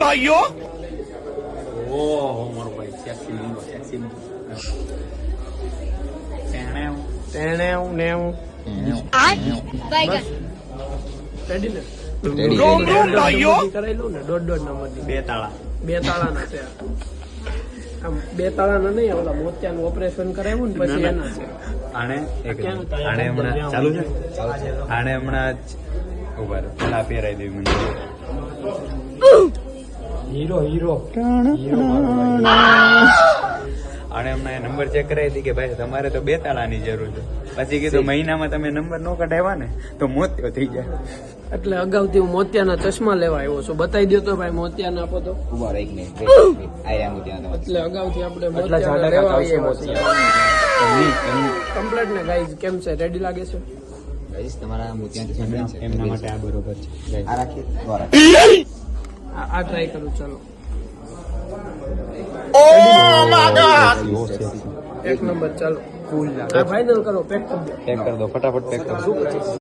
भाइयों। ઓહો મારો ભાઈ સેક્સી લીંગો સેક્સી रोम रोम भाइयों। કરાઈ લઉં ને દોઢ નંબર ની બે તાળા બે તાળાના છે આમ બે તાળાના નહીં ઓલા મોતિયાનું ઓપરેશન કરાવ્યું ને પછી એના છે આણે હમણાં ચાલુ છે આણે હમણાં ઉભા રહો પેલા પહેરાઈ દેવી મને હીરો આણે હમણાં નંબર ચેક કરાવી હતી કે ભાઈ તમારે તો બે તાળાની જરૂર છે પછી કીધું મહિનામાં તમે નંબર ન કઢાવ્યા ને તો મોતિયો થઈ જાય એટલે અગાઉથી હું મોતિયાના ચશ્મા લેવા આવ્યો છું બતાવી દો તો ભાઈ મોતિયાના આપો તો એટલે અગાઉથી આપણે મોતિયાના લેવા આવ્યા છીએ કમ્પ્લેટ ને ગાઈઝ કેમ છે રેડી લાગે છે એમના માટે આ બરોબર છે આ ટ્રાય કરું ચાલો એક નંબર ચાલો ફાઇનલ કરો પેક કરી દો પેક કરી દો ફટાફટ પેક કરો